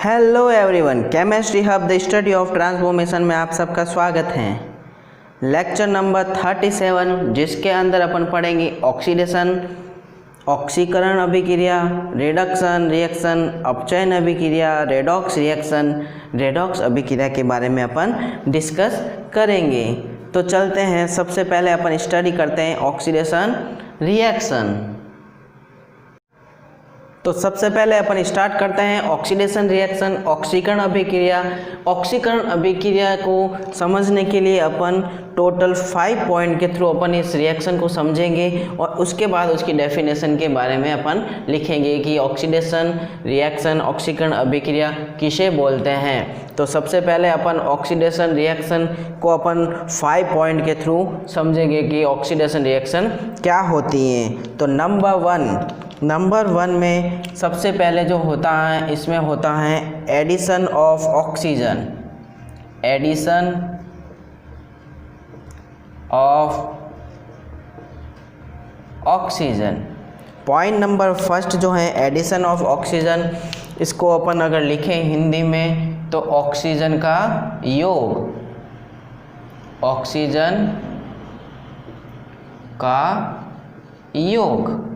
Hello everyone, chemistry hub the study of transformation में आप सबका स्वागत है। लेक्चर नंबर 37 जिसके अंदर अपन पढ़ेंगे ऑक्सीडेशन, ऑक्सीकरण अभिक्रिया, रिडक्शन रिएक्शन, अपचयन अभिक्रिया, रेडॉक्स रिएक्शन, रेडॉक्स अभिक्रिया के बारे में अपन डिस्कस करेंगे। तो चलते हैं, सबसे पहले अपन स्टडी करते हैं ऑक्सीडेशन रिएक्शन। तो सबसे पहले अपन स्टार्ट करते हैं ऑक्सीडेशन रिएक्शन, ऑक्सीकरण अभिक्रिया। ऑक्सीकरण अभिक्रिया को समझने के लिए अपन टोटल 5 पॉइंट के थ्रू अपन इस रिएक्शन को समझेंगे और उसके बाद उसकी डेफिनेशन के बारे में अपन लिखेंगे कि ऑक्सीडेशन रिएक्शन, ऑक्सीकरण अभिक्रिया किसे बोलते हैं। तो सबसे पहले अपन ऑक्सीडेशन रिएक्शन को अपन 5 पॉइंट के थ्रू समझेंगे कि ऑक्सीडेशन रिएक्शन क्या होती हैं। तो नंबर वन में सबसे पहले जो होता है, इसमें होता है addition of oxygen, addition of oxygen. Point number first जो है एडिशन ऑफ ऑक्सीजन, इसको अपन अगर लिखें हिंदी में तो ऑक्सीजन का योग, ऑक्सीजन का योग।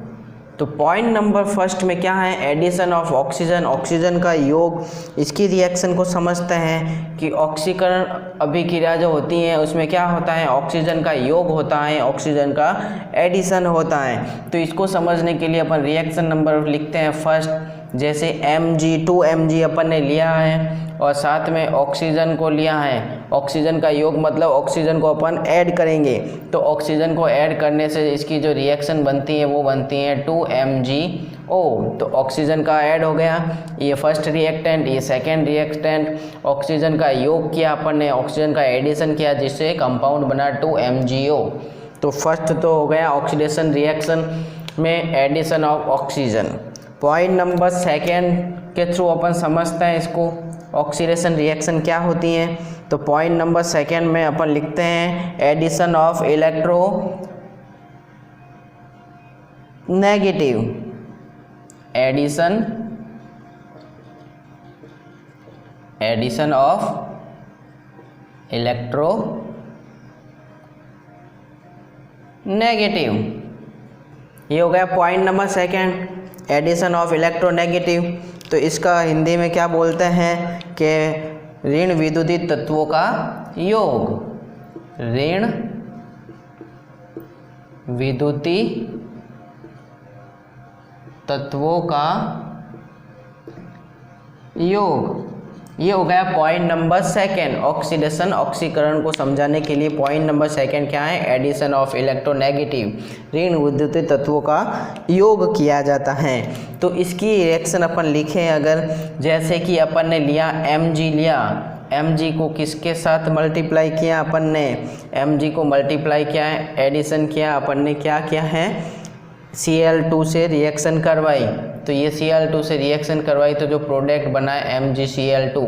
तो पॉइंट नंबर फर्स्ट में क्या है, एडिशन ऑफ ऑक्सीजन, ऑक्सीजन का योग। इसकी रिएक्शन को समझते हैं कि ऑक्सीकरण अभिक्रिया जो होती है उसमें क्या होता है, ऑक्सीजन का योग होता है, ऑक्सीजन का एडिशन होता है। तो इसको समझने के लिए अपन रिएक्शन नंबर लिखते हैं फर्स्ट, जैसे Mg 2 Mg अपन ने लिया है और साथ में ऑक्सीजन को लिया है। ऑक्सीजन का योग मतलब ऑक्सीजन को अपन ऐड करेंगे, तो ऑक्सीजन को ऐड करने से इसकी जो रिएक्शन बनती है वो बनती है 2MgO। तो ऑक्सीजन का ऐड हो गया, ये फर्स्ट रिएक्टेंट, ये सेकेंड रिएक्टेंट। ऑक्सीजन का योग किया अपन ने, ऑक्सीजन का एडिशन किया जिससे कंपाउंड बना 2MgO। तो फर्स्ट तो हो गया ऑक्सीडेशन रिएक्शन में addition of oxygen. Point number second के थ्रू अपन समझते हैं इसको, ऑक्सीडेशन रिएक्शन क्या होती है। तो पॉइंट नंबर सेकेंड में अपन लिखते हैं addition of electronegative, addition of electronegative. ये हो गया point number second, addition of electronegative. तो इसका हिंदी में क्या बोलते हैं कि ऋण विद्युतीय तत्वों का योग, ऋण विद्युतीय तत्वों का योग। ये हो गया पॉइंट नंबर सेकेंड, ऑक्सीडेशन ऑक्सीकरण को समझाने के लिए पॉइंट नंबर सेकेंड क्या है, एडिशन ऑफ इलेक्ट्रोनेगेटिव, ऋण विद्युतीय तत्वों का योग किया जाता है। तो इसकी रिएक्शन अपन लिखें अगर, जैसे कि अपन ने लिया Mg लिया, Mg को किसके साथ मल्टीप्लाई किया, अपन ने Mg को मल्टीप्लाई किया है, एडिशन किया अपन ने, क्या किया है, Cl2 से रिएक्शन करवाई। तो ये Cl2 से रिएक्शन करवाई तो जो प्रोडक्ट बना है MgCl2।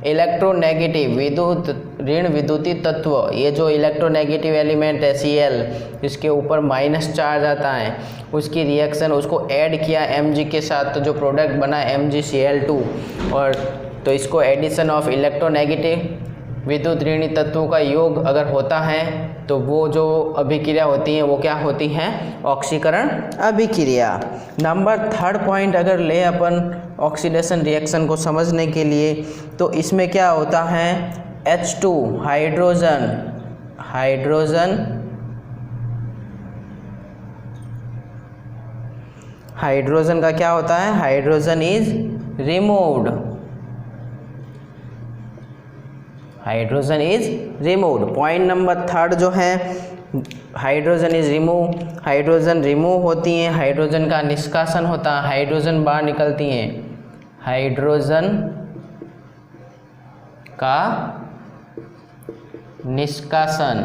इलेक्ट्रोनेगेटिव विद्युत ऋण विद्युतीय तत्व, ये जो इलेक्ट्रोनेगेटिव एलिमेंट है Cl, इसके ऊपर माइनस चार्ज आता है, उसकी रिएक्शन उसको ऐड किया Mg के साथ तो जो प्रोडक्ट बना MgCl2। और तो इसको एडिशन ऑफ इलेक्ट्रोनेगेटिव विद्युत ऋणी तत्वों का योग अगर होता है तो वो जो अभिक्रिया होती है वो क्या होती है, ऑक्सीकरण अभिक्रिया। नंबर थर्ड पॉइंट अगर ले अपन ऑक्सीडेशन रिएक्शन को समझने के लिए, तो इसमें क्या होता है, H2 हाइड्रोजन का क्या होता है, hydrogen is removed, hydrogen is removed. Point number third जो है hydrogen is remove, hydrogen remove होती हैं, हाइड्रोजन का निष्कासन होता है, हाइड्रोजन बाहर निकलती हैं, हाइड्रोजन का निष्कासन,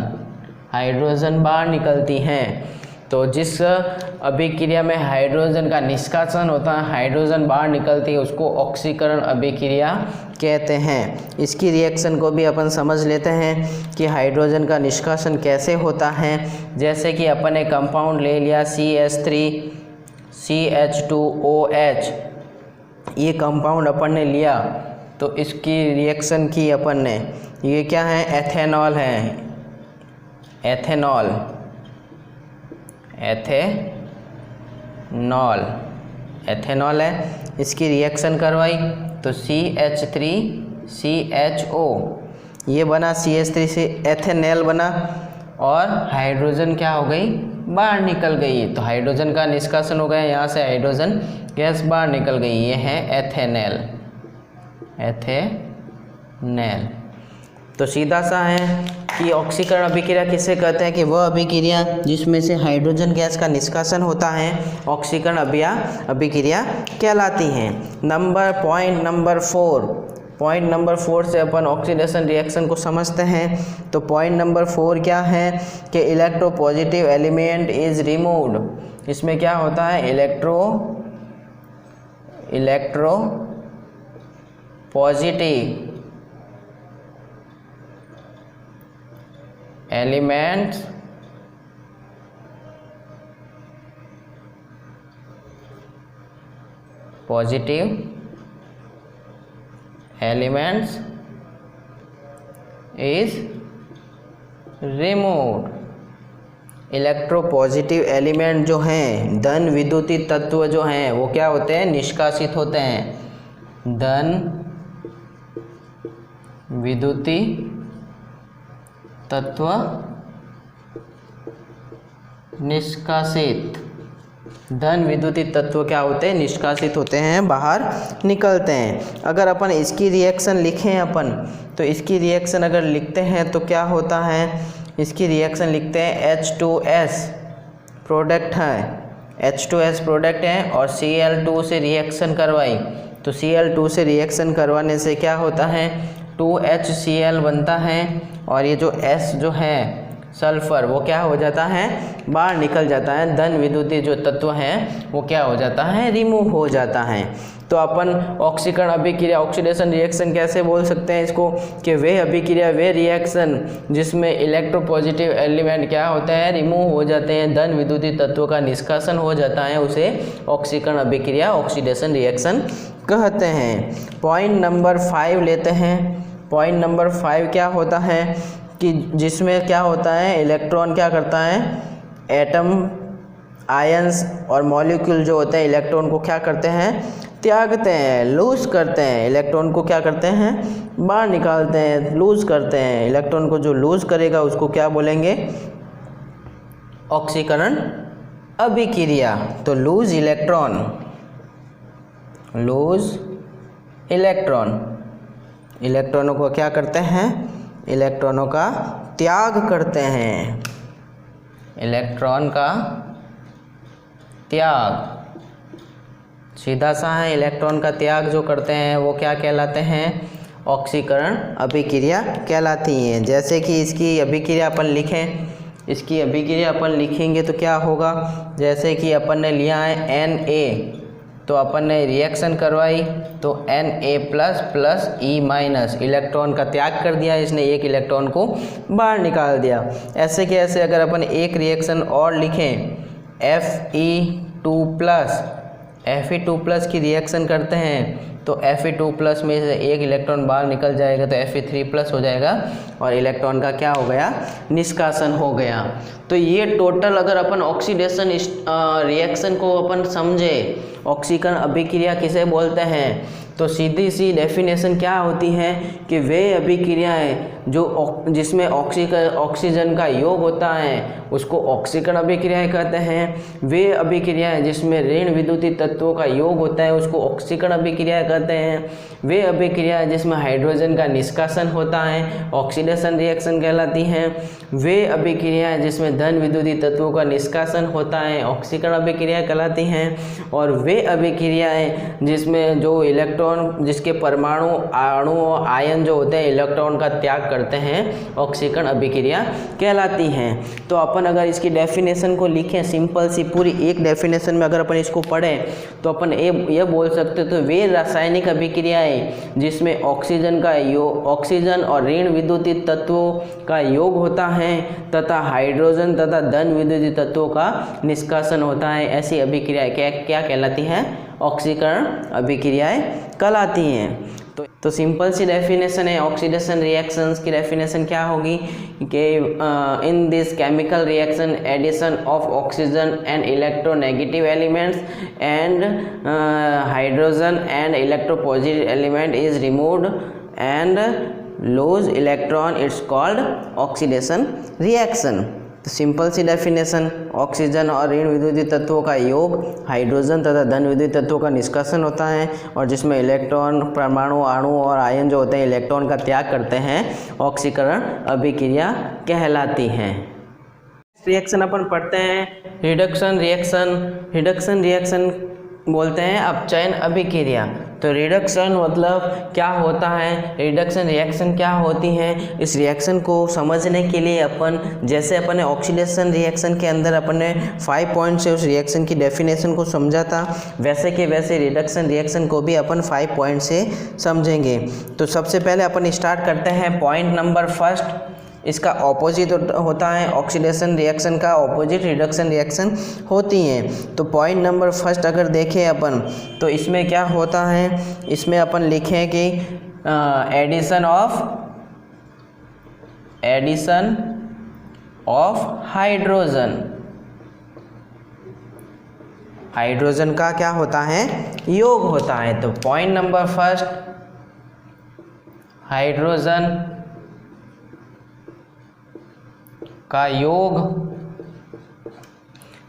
हाइड्रोजन बाहर निकलती हैं। तो जिस अभिक्रिया में हाइड्रोजन का निष्कासन होता है, हाइड्रोजन बाहर निकलती है, उसको ऑक्सीकरण अभिक्रिया कहते हैं। इसकी रिएक्शन को भी अपन समझ लेते हैं कि हाइड्रोजन का निष्कासन कैसे होता है। जैसे कि अपन ने कंपाउंड ले लिया CH3CH2OH, ये कंपाउंड अपन ने लिया तो इसकी रिएक्शन की अपन ने, ये क्या है, एथेनॉल है, एथेनॉल, एथेनॉल, एथेनॉल है, इसकी रिएक्शन करवाई तो CH3CHO, ये बना CH3 से एथेनॉल बना और हाइड्रोजन क्या हो गई, बाहर निकल गई। तो हाइड्रोजन का निष्कासन हो गया, यहाँ से हाइड्रोजन गैस बाहर निकल गई, ये है एथेनॉल, एथेनॉल। तो सीधा सा है कि ऑक्सीकरण अभिक्रिया किसे कहते हैं, कि वह अभिक्रिया जिसमें से हाइड्रोजन गैस का निष्कासन होता है ऑक्सीकरण अभिक्रिया कहलाती हैं। पॉइंट नंबर 4 से अपन ऑक्सीडेशन रिएक्शन को समझते हैं। तो पॉइंट नंबर 4 क्या है कि इलेक्ट्रोपॉजिटिव एलिमेंट इज रिमूव्ड। इसमें क्या होता है, electropositive elements is removed. Electropositive element जो हैं, धन विद्युतीय तत्व जो हैं, वो क्या होते हैं, निष्कासित होते हैं। धन विद्युतीय तत्व निष्कासित, धन विद्युतीय तत्व क्या होते हैं, निष्कासित होते हैं, बाहर निकलते हैं। अगर अपन इसकी रिएक्शन लिखें अपन, तो इसकी रिएक्शन अगर लिखते हैं तो क्या होता है, इसकी रिएक्शन लिखते हैं H2S प्रोडक्ट है, H2S प्रोडक्ट है और Cl2 से रिएक्शन करवाई। तो Cl2 से रिएक्शन करवाने से क्या होता है, 2HCl बनता है और ये जो S जो है सल्फर, वो क्या हो जाता है, बाहर निकल जाता है। धन विद्युतीय जो तत्व हैं वो क्या हो जाता है, रिमूव हो जाता है। तो अपन ऑक्सीकरण अभिक्रिया, ऑक्सीडेशन रिएक्शन कैसे बोल सकते हैं इसको, कि वे अभिक्रिया, वे रिएक्शन जिसमें इलेक्ट्रोपॉजिटिव एलिमेंट क्या होते हैं, रिमूव हो जाते हैं, धन विद्युतीय तत्व का निष्कासन हो जाता है, उसे ऑक्सीकरण अभिक्रिया, ऑक्सीडेशन रिएक्शन कहते हैं। पॉइंट नंबर 5 लेते हैं। पॉइंट नंबर 5 क्या होता है कि जिसमें क्या होता है, इलेक्ट्रॉन क्या करता है, एटम, आयंस और मॉलिक्यूल जो होते हैं इलेक्ट्रॉन को क्या करते हैं, त्यागते हैं, लूज करते हैं। इलेक्ट्रॉन को क्या करते हैं, बाहर निकालते हैं, लूज करते हैं। इलेक्ट्रॉन को जो लूज करेगा उसको क्या बोलेंगे, ऑक्सीकरण अभिक्रिया। तो लूज इलेक्ट्रॉन, लूज इलेक्ट्रॉन, इलेक्ट्रॉनों को क्या करते हैं, इलेक्ट्रॉनों का त्याग करते हैं, इलेक्ट्रॉन का त्याग। सीधा सा है, इलेक्ट्रॉन का त्याग जो करते हैं वो क्या कहलाते हैं, ऑक्सीकरण अभिक्रिया कहलाती हैं। जैसे कि इसकी अभिक्रिया अपन लिखें, इसकी अभिक्रिया अपन लिखेंगे तो क्या होगा, जैसे कि अपन ने लिया है Na, तो अपन ने रिएक्शन करवाई तो Na++E- इलेक्ट्रॉन का त्याग कर दिया, इसने एक इलेक्ट्रॉन को बाहर निकाल दिया। ऐसे के ऐसे अगर अपन एक रिएक्शन और लिखें Fe2+ की रिएक्शन करते हैं तो Fe2+ में से एक इलेक्ट्रॉन बाहर निकल जाएगा तो Fe3+ हो जाएगा और इलेक्ट्रॉन का क्या हो गया, निष्कासन हो गया। तो ये टोटल अगर अपन ऑक्सीडेशन रिएक्शन को अपन समझे, ऑक्सीकरण अभिक्रिया किसे बोलते हैं, तो सीधी सी डेफिनेशन क्या होती है कि वे अभिक्रियाएं जो जिसमें ऑक्सीजन का योग होता है उसको ऑक्सीकरण अभिक्रियाएं कहते हैं। वे अभिक्रियाएं जिसमें ऋण विद्युतीय तत्वों का योग होता है उसको ऑक्सीकरण अभिक्रियाएं कहते हैं। वे अभिक्रियाएं जिसमें हाइड्रोजन का निष्कासन होता है ऑक्सीडेशन रिएक्शन कहलाती हैं। वे अभिक्रियाएं जिसमें धन विद्युतीय तत्वों का निष्कासन होता है ऑक्सीकरण अभिक्रियाएं कहलाती हैं। और वे अभिक्रियाएं जिसमें जो इलेक्ट्रॉन, जिसके परमाणु, अणु, आयन जो होते हैं इलेक्ट्रॉन का त्याग करते हैं ऑक्सीकरण अभिक्रिया कहलाती हैं। तो अपन अगर इसकी डेफिनेशन को लिखें, सिंपल सी पूरी एक डेफिनेशन में अगर अपन इसको पढ़ें तो अपन ये बोल सकते तो वे रासायनिक अभिक्रियाएं जिसमें ऑक्सीजन का योग, ऑक्सीजन और ऋण विद्युतीय तत्वों का योग होता है तथा हाइड्रोजन तथा धन विद्युतीय तत्वों का निष्कासन होता है, ऐसी अभिक्रियाएं क्या कहलाती हैं, ऑक्सीकरण अभिक्रियाएं कहलाती हैं। तो तो सिंपल सी डेफिनेशन है ऑक्सीडेशन रिएक्शंस की। डेफिनेशन क्या होगी कि in this chemical reaction addition of oxygen and electronegative elements and hydrogen and electropositive element is removed and lose electron, it's called oxidation reaction. तो सिंपल सी डेफिनेशन, ऑक्सीजन और ऋण विद्युतीय तत्वों का योग हाइड्रोजन तथा धन विद्युतीय तत्वों का निष्कासन होता है, और जिसमें इलेक्ट्रॉन, परमाणु, अणु और आयन जो होते हैं इलेक्ट्रॉन का त्याग करते हैं, ऑक्सीकरण अभिक्रिया कहलाती हैं। रिएक्शन अपन पढ़ते हैं रिडक्शन रिएक्शन। रिडक्शन रिएक्शन बोलते हैं अपचयन अभिक्रिया। तो रिडक्शन मतलब क्या होता है, रिडक्शन रिएक्शन क्या होती है, इस रिएक्शन को समझने के लिए अपन जैसे अपन ने ऑक्सीडेशन रिएक्शन के अंदर अपन ने 5 पॉइंट से उस रिएक्शन की डेफिनेशन को समझा था, वैसे के वैसे रिडक्शन रिएक्शन को भी अपन 5 पॉइंट से समझेंगे। तो सबसे पहले अपन स्टार्ट करते हैं पॉइंट नंबर फर्स्ट। इसका ऑपोजिट होता है, ऑक्सीडेशन रिएक्शन का ऑपोजिट रिडक्शन रिएक्शन होती हैं। तो पॉइंट नंबर फर्स्ट अगर देखें अपन, तो इसमें क्या होता है, इसमें अपन लिखें कि एडिशन ऑफ हाइड्रोजन। हाइड्रोजन का क्या होता है, योग होता है। तो पॉइंट नंबर फर्स्ट, हाइड्रोजन का योग,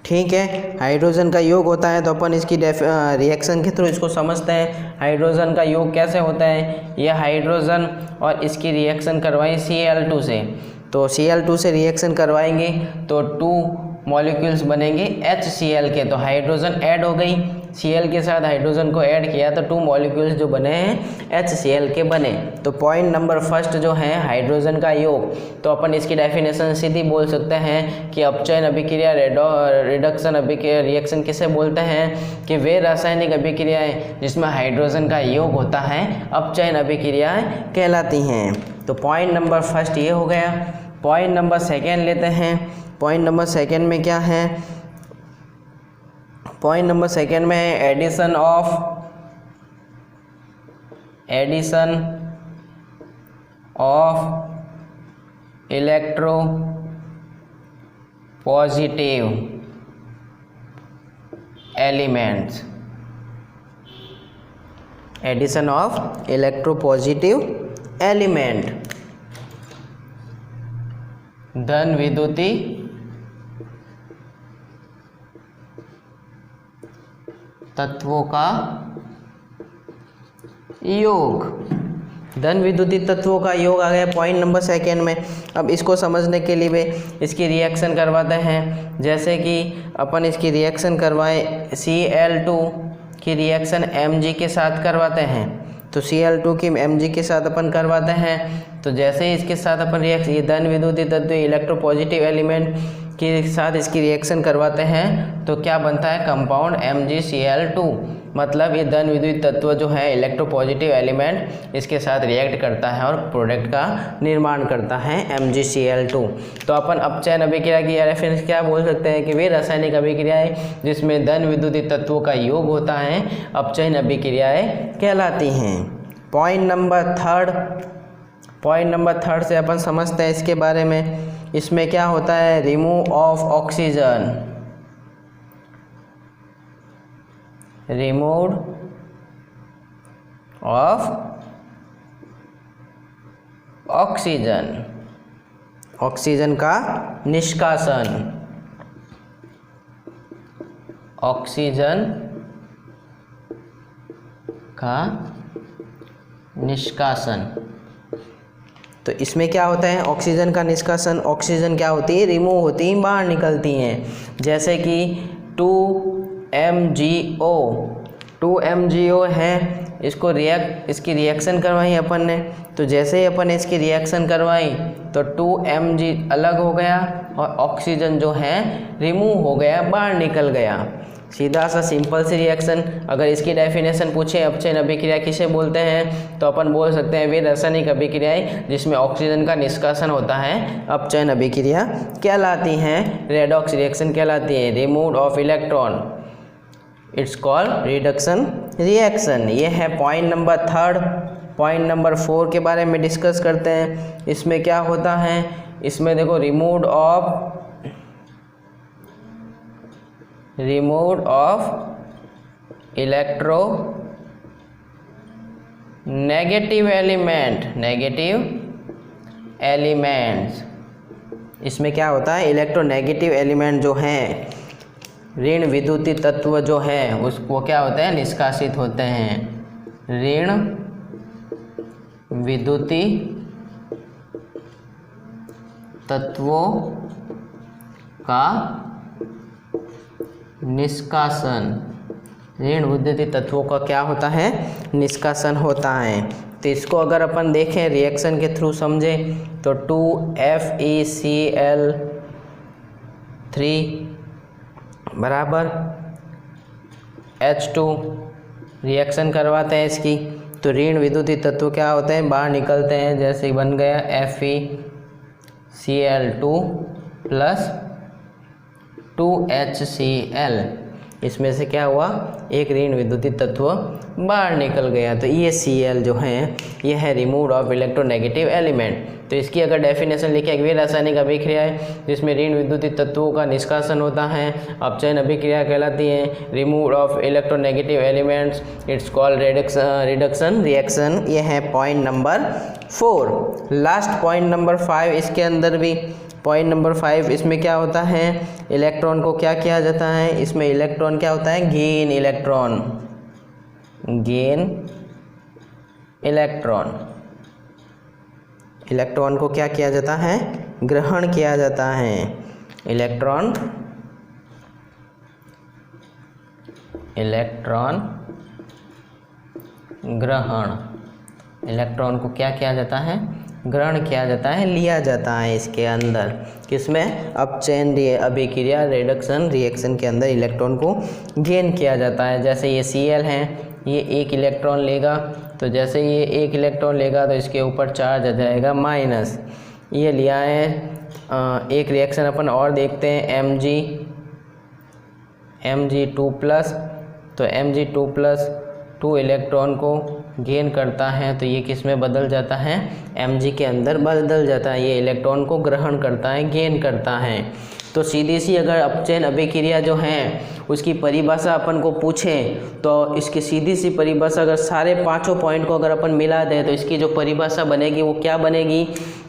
ठीक है, हाइड्रोजन का योग होता है। तो अपन इसकी रिएक्शन के थ्रू इसको समझते हैं। हाइड्रोजन का योग कैसे होता है, यह हाइड्रोजन और इसकी रिएक्शन करवाएं Cl2 से। तो Cl2 से रिएक्शन करवाएंगे तो 2 मॉलिक्यूल्स बनेंगे HCl के। तो हाइड्रोजन ऐड हो गई, Cl के साथ हाइड्रोजन को ऐड किया तो 2 मॉलिक्यूल्स जो बने हैं HCl के बने। तो पॉइंट नंबर फर्स्ट जो है हाइड्रोजन का योग, तो अपन इसकी डेफिनेशन सीधी बोल सकते हैं कि अपचयन अभिक्रिया, रिडक्शन अभिक्रिया रिएक्शन किसे बोलते हैं कि वे रासायनिक अभिक्रियाएं जिसमें हाइड्रोजन का योग होता है अपचयन अभिक्रियाएं कहलाती हैं। तो पॉइंट नंबर फर्स्ट ये हो गया। पॉइंट नंबर सेकेंड लेते हैं। पॉइंट नंबर सेकेंड में क्या है, पॉइंट नंबर सेकेंड में है addition of electropositive elements. Addition of electropositive element, धन विद्युतीय तत्वों का योग। धन विद्युतीय तत्वों का योग आ गया पॉइंट नंबर सेकेंड में। अब इसको समझने के लिए भी इसकी रिएक्शन करवाते हैं। जैसे कि अपन इसकी रिएक्शन करवाएं, Cl2 की रिएक्शन Mg के साथ करवाते हैं। तो Cl2 की Mg के साथ अपन करवाते हैं। तो जैसे ही इसके साथ अपन रिएक्शन, ये धन विद्युतीय तत्व इलेक्ट्रोपॉजिटिव एलिमेंट के साथ इसकी रिएक्शन करवाते हैं तो क्या बनता है, कंपाउंड MgCl2। मतलब ये धन विद्युतीय तत्व जो है इलेक्ट्रोपॉजिटिव एलिमेंट इसके साथ रिएक्ट करता है और प्रोडक्ट का निर्माण करता है MgCl2। तो अपन अपचयन अभिक्रिया की रेफरेंस क्या बोल सकते हैं कि वे रासायनिक अभिक्रियाएं जिसमें धन विद्युतीय तत्वों का योग होता है अपचयन अभिक्रियाएं कहलाती हैं। पॉइंट नंबर थर्ड से अपन समझते हैं इसके बारे में। इसमें क्या होता है, remove of oxygen. Remove of oxygen, oxygen का निष्कासन। ऑक्सीजन का निष्कासन। तो इसमें क्या होता है, ऑक्सीजन का निष्कासन, ऑक्सीजन क्या होती है, रिमूव होती है, बाहर निकलती हैं। जैसे कि 2MgO है, इसको इसकी रिएक्शन करवाई अपन ने। तो जैसे ही अपन इसकी रिएक्शन करवाई तो 2Mg अलग हो गया और ऑक्सीजन जो है रिमूव हो गया, बाहर निकल गया। सीधा सा सिंपल सी रिएक्शन। अगर इसकी डेफिनेशन पूछे अपचयन अभिक्रिया किसे बोलते हैं तो अपन बोल सकते हैं वे रासायनिक अभिक्रियाएं जिसमें ऑक्सीजन का निष्कासन होता है अपचयन अभिक्रिया कहलाती हैं, रेडॉक्स रिएक्शन कहलाती है। Remove of electron, it's called reduction reaction. ये है point number third. Point number 4 के बारे में डिस्कस करते हैं। इसमें क्या होता है, इसमें देखो remove of electro negative elements. इसमें क्या होता है, इलेक्ट्रोनेगेटिव एलिमेंट जो हैं, ऋण विद्युतीय तत्व जो है उसको क्या होते हैं, निष्कासित होते हैं। ऋण विद्युतीय तत्वों का निष्कासन, ऋण विद्युतीय तत्वों का क्या होता है, निष्कासन होता है। तो इसको अगर अपन देखें रिएक्शन के थ्रू समझें तो 2FeCl3 बराबर H2 रिएक्शन करवाते हैं इसकी, तो ऋण विद्युतीय तत्व क्या होते हैं, बाहर निकलते हैं। जैसे बन गया FeCl2 प्लस 2HCl, इसमें से क्या हुआ, एक ऋण विद्युतीय तत्व बाहर निकल गया। तो ये Cl जो है ये है रिमूव ऑफ इलेक्ट्रोनेगेटिव एलिमेंट। तो इसकी अगर डेफिनेशन लिखे, एक वे रासायनिक अभिक्रिया है जिसमें ऋण विद्युतीय तत्वों का निष्कासन होता है, अपचयन अभिक्रिया कहलाती है। Remove of electronegative elements, it's called reduction reaction. ये है point number 4। Last point number 5, इसके अंदर भी पॉइंट नंबर 5, इसमें क्या होता है, इलेक्ट्रॉन को क्या किया जाता है, इसमें इलेक्ट्रॉन क्या होता है, गेन इलेक्ट्रॉन, इलेक्ट्रॉन को क्या किया जाता है, ग्रहण किया जाता है। इलेक्ट्रॉन ग्रहण, इलेक्ट्रॉन को क्या किया जाता है, ग्रहण किया जाता है, लिया जाता है इसके अंदर। किसमें, अपचयन अभिक्रिया रिडक्शन रिएक्शन के अंदर इलेक्ट्रॉन को गेन किया जाता है। जैसे ये Cl है, ये एक इलेक्ट्रॉन लेगा, तो जैसे ये एक इलेक्ट्रॉन लेगा तो इसके ऊपर चार्ज आ जाएगा माइनस। ये लिया है। एक रिएक्शन अपन और देखते हैं, Mg2 प्लस, तो Mg2 प्लस 2 इलेक्ट्रॉन को गेन करता है, तो ये किस में बदल जाता है, Mg के अंदर बदल जाता है। ये इलेक्ट्रॉन को ग्रहण करता है, गेन करता है। तो सीधी सी अगर अपचयन अभिक्रिया जो है उसकी परिभाषा अपन को पूछें तो इसकी सीधी सी परिभाषा, अगर सारे पांचों पॉइंट को अगर अपन मिला दें तो इसकी जो परिभाषा बनेगी वो क्या बनेगी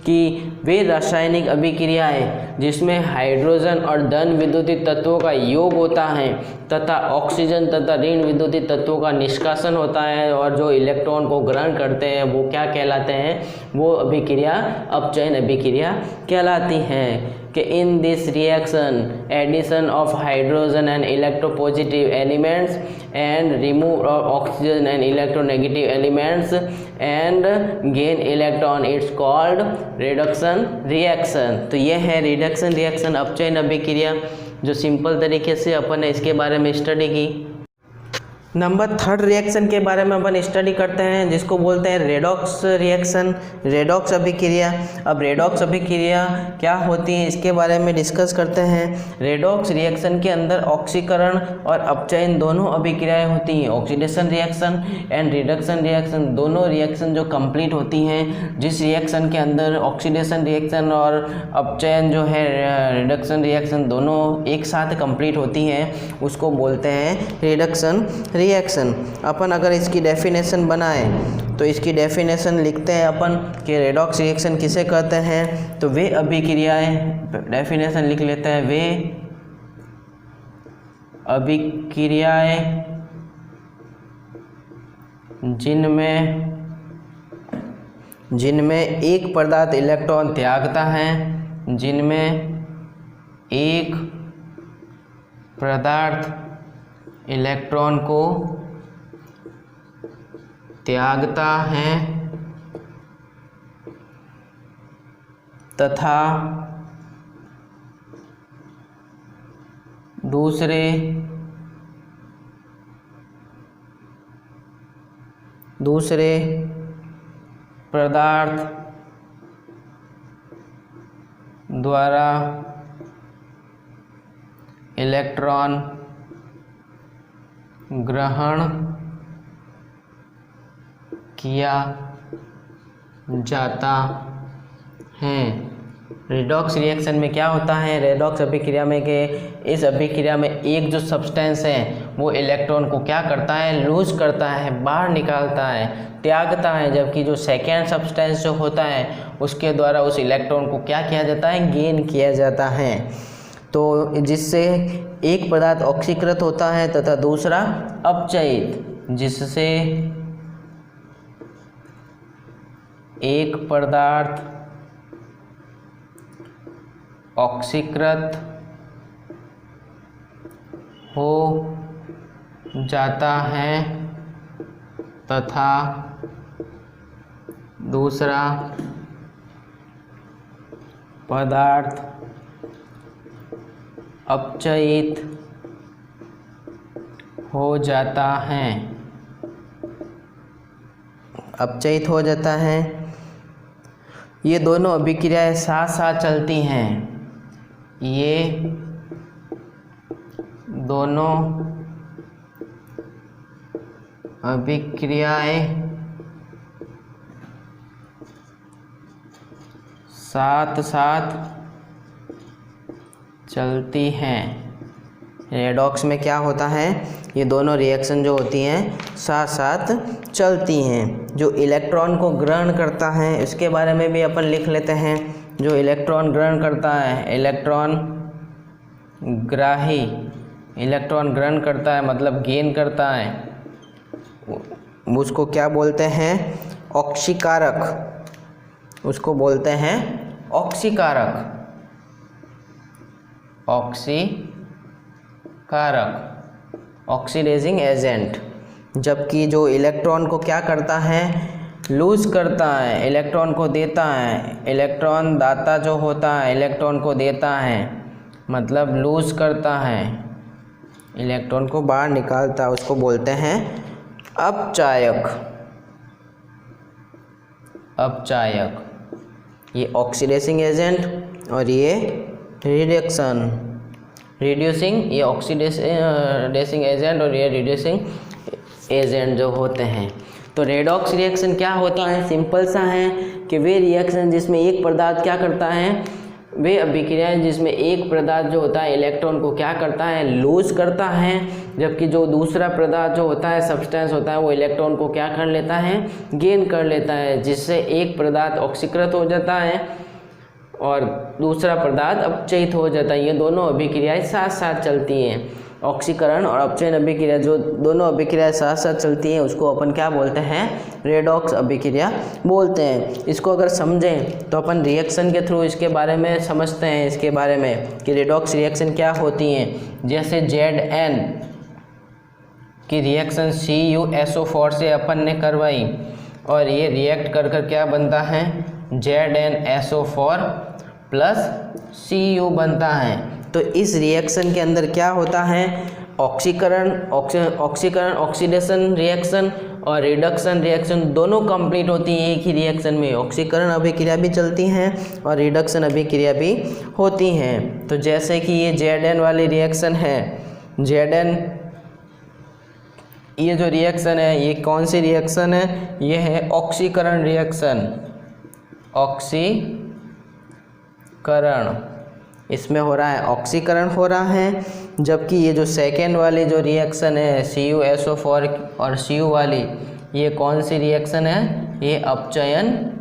कि वे रासायनिक अभिक्रियाएं जिसमें हाइड्रोजन और धन विद्युतीय तत्वों का योग होता है तथा ऑक्सीजन तथा ऋण विद्युतीय तत्वों का निष्कासन होता है और जो इलेक्ट्रॉन को ग्रहण करते हैं वो क्या कहलाते हैं, वो अभिक्रिया अपचयन अभिक्रिया कहलाती हैं। कि in this reaction addition of hydrogen and electropositive elements and remove of oxygen and electronegative elements and gain electron, it's called reduction reaction. तो यह है रिडक्शन रिएक्शन, अपचयन अभिक्रिया, जो सिंपल तरीके से अपन ने इसके बारे में स्टडी की। नंबर 3 रिएक्शन के बारे में अपन स्टडी करते हैं जिसको बोलते हैं रेडॉक्स रिएक्शन, रेडॉक्स अभिक्रिया। अब रेडॉक्स अभिक्रिया क्या होती है इसके बारे में डिस्कस करते हैं। रेडॉक्स रिएक्शन के अंदर ऑक्सीकरण और अपचयन दोनों अभिक्रियाएं होती हैं। Oxidation reaction and reduction reaction दोनों रिएक्शन जो कंप्लीट होती हैं, जिस रिएक्शन के अंदर ऑक्सीडेशन रिएक्शन और अपचयन जो है रिडक्शन रिएक्शन दोनों एक साथ कंप्लीट होती हैं, उसको बोलते हैं रिडक्शन रिएक्शन। अपन अगर इसकी डेफिनेशन बनाएं तो इसकी डेफिनेशन लिखते हैं अपन कि रेडॉक्स रिएक्शन किसे कहते हैं, तो वे अभिक्रियाएं, डेफिनेशन लिख लेते हैं, वे अभिक्रियाएं जिनमें एक पदार्थ इलेक्ट्रॉन त्यागता है, जिनमें एक पदार्थ इलेक्ट्रॉन को त्यागता है तथा दूसरे पदार्थ द्वारा इलेक्ट्रॉन ग्रहण किया जाता है। रेडॉक्स रिएक्शन में क्या होता है, रेडॉक्स अभिक्रिया में कि इस अभिक्रिया में एक जो सब्सटेंस है वो इलेक्ट्रॉन को क्या करता है, लूज करता है, बाहर निकालता है, त्यागता है, जबकि जो सेकेंड सब्सटेंस जो होता है उसके द्वारा उस इलेक्ट्रॉन को क्या किया जाता है, गेन किया जाता है। तो जिससे एक पदार्थ ऑक्सीकृत होता है तथा दूसरा अपचयित, जिससे एक पदार्थ ऑक्सीकृत हो जाता है तथा दूसरा पदार्थ अपचयित हो जाता है। अपचयित हो जाता है। ये दोनों अभिक्रियाएं साथ साथ चलती हैं। ये दोनों अभिक्रियाएं साथ साथ चलती हैं। रेडॉक्स में क्या होता है, ये दोनों रिएक्शन जो होती हैं साथ साथ चलती हैं। जो इलेक्ट्रॉन को ग्रहण करता है इसके बारे में भी अपन लिख लेते हैं। जो इलेक्ट्रॉन ग्रहण करता है, इलेक्ट्रॉन ग्राही, इलेक्ट्रॉन ग्रहण करता है मतलब गेन करता है, उसको क्या बोलते हैं, ऑक्सीकारक। उसको बोलते हैं ऑक्सीकारक, ऑक्सीकारक, ऑक्सीडाइजिंग एजेंट। जबकि जो इलेक्ट्रॉन को क्या करता है, लूज करता है, इलेक्ट्रॉन को देता है, इलेक्ट्रॉन दाता जो होता है इलेक्ट्रॉन को देता है मतलब लूज करता है, इलेक्ट्रॉन को बाहर निकालता है, उसको बोलते हैं अपचायक। अपचायक ये ऑक्सीडाइजिंग एजेंट और ये रिडक्शन, रिड्यूसिंग, ये ऑक्सीडाइजिंग एजेंट और ये रिड्यूसिंग एजेंट जो होते हैं। तो रेडॉक्स रिएक्शन क्या होता है, सिंपल सा है कि वे रिएक्शन जिसमें एक पदार्थ क्या करता है, वे अभिक्रियाएं जिसमें एक पदार्थ जो होता है इलेक्ट्रॉन को क्या करता है, लूज करता है, जबकि जो दूसरा पदार्थ जो होता है, सब्सटेंस होता है, वो इलेक्ट्रॉन को क्या कर लेता है, गेन कर लेता है, जिससे एक पदार्थ ऑक्सीकृत हो जाता है और दूसरा पदार्थ अपचयित हो जाता है। ये दोनों अभिक्रियाएं साथ साथ चलती हैं। ऑक्सीकरण और अपचयन अभिक्रिया, जो दोनों अभिक्रियाएं साथ साथ चलती हैं उसको अपन क्या बोलते हैं, रेडॉक्स अभिक्रिया बोलते हैं। इसको अगर समझें तो अपन रिएक्शन के थ्रू इसके बारे में समझते हैं, इसके बारे में कि रेडॉक्स रिएक्शन क्या होती हैं। जैसे Zn की रिएक्शन CuSO4 से अपन ने करवाई और ये रिएक्ट कर कर क्या बनता है, ZnSO4 प्लस Cu बनता है। तो इस रिएक्शन के अंदर क्या होता है, ऑक्सीकरण, ऑक्सीडेशन रिएक्शन और रिडक्शन रिएक्शन दोनों कंप्लीट होती हैं एक ही रिएक्शन में। ऑक्सीकरण अभिक्रिया भी चलती हैं और रिडक्शन अभिक्रिया भी होती हैं। तो जैसे कि ये Zn वाली रिएक्शन है, Zn ये जो रिएक्शन है ये कौन सी रिएक्शन है, ये है ऑक्सीकरण रिएक्शन, ऑक्सीकरण। इसमें हो रहा है ऑक्सीकरण हो रहा है। जबकि ये जो सेकेंड वाली जो रिएक्शन है CuSO4 और Cu वाली, ये कौन सी रिएक्शन है, ये अपचयन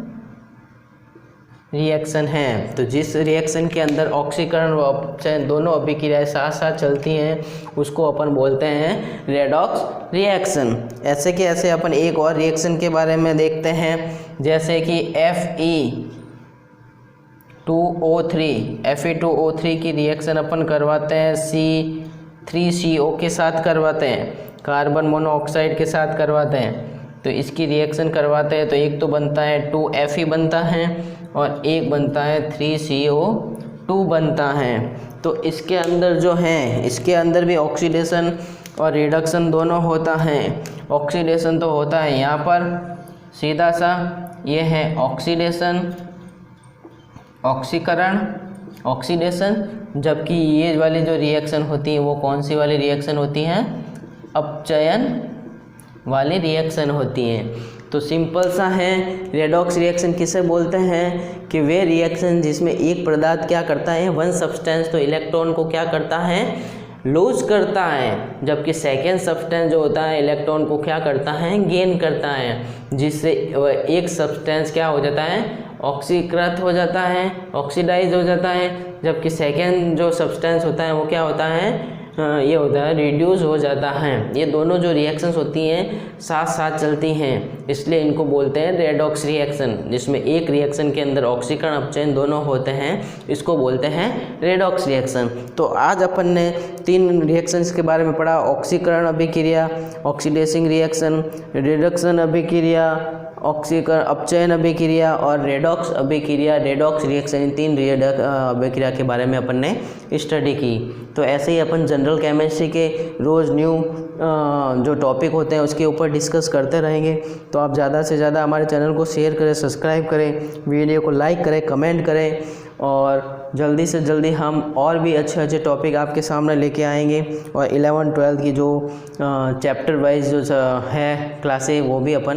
रिएक्शन है। तो जिस रिएक्शन के अंदर ऑक्सीकरण व अपचयन दोनों अभिक्रियाएं साथ साथ चलती हैं उसको अपन बोलते हैं रेडॉक्स रिएक्शन। ऐसे के ऐसे अपन एक और रिएक्शन के बारे में देखते हैं, जैसे कि Fe2O3 की रिएक्शन अपन करवाते हैं C3CO के साथ करवाते हैं, कार्बन मोनोऑक्साइड के साथ करवाते हैं। तो इसकी रिएक्शन करवाते हैं तो एक तो बनता है 2Fe बनता है और एक बनता है 3CO2 बनता है। तो इसके अंदर जो है, इसके अंदर भी ऑक्सीडेशन और रिडक्शन दोनों होता है। ऑक्सीडेशन तो होता है यहाँ पर सीधा सा, ये है ऑक्सीडेशन, ऑक्सीकरण, ऑक्सीडेशन। जबकि ये वाली जो रिएक्शन होती है वो कौन सी वाली रिएक्शन होती है, अपचयन वाली रिएक्शन होती हैं। तो सिंपल सा है, रेडॉक्स रिएक्शन किसे बोलते हैं कि वे रिएक्शन जिसमें एक पदार्थ क्या करता है, वन सब्सटेंस तो इलेक्ट्रॉन को क्या करता है, लूज करता है, जबकि सेकेंड सब्सटेंस जो होता है इलेक्ट्रॉन को क्या करता है, गेन करता है, जिससे एक सब्सटेंस क्या हो जाता है, ऑक्सीकृत हो जाता है, ऑक्सीडाइज हो जाता है, जबकि सेकेंड जो सब्सटेंस होता है वो क्या होता है, ये होता है रिड्यूस हो जाता है। ये दोनों जो रिएक्शंस होती हैं साथ साथ चलती हैं, इसलिए इनको बोलते हैं रेडॉक्स रिएक्शन, जिसमें एक रिएक्शन के अंदर ऑक्सीकरण अपचयन दोनों होते हैं, इसको बोलते हैं रेडॉक्स रिएक्शन। तो आज अपन ने 3 रिएक्शंस के बारे में पढ़ा, ऑक्सीकरण अभिक्रिया, ऑक्सीडेसिंग रिएक्शन, रिडक्शन अभिक्रिया, ऑक्सीकरण अपचयन अभिक्रिया और रेडॉक्स अभिक्रिया, रेडॉक्स रिएक्शन, इन 3 अभिक्रिया के बारे में अपन ने स्टडी की। तो ऐसे ही अपन जनरल केमिस्ट्री के रोज़ न्यू जो टॉपिक होते हैं उसके ऊपर डिस्कस करते रहेंगे। तो आप ज़्यादा से ज़्यादा हमारे चैनल को शेयर करें, सब्सक्राइब करें, वीडियो को लाइक करें, कमेंट करें, और जल्दी से जल्दी हम और भी अच्छे अच्छे टॉपिक आपके सामने लेके आएंगे। और 11th 12th की जो चैप्टर वाइज जो है क्लासें वो भी अपन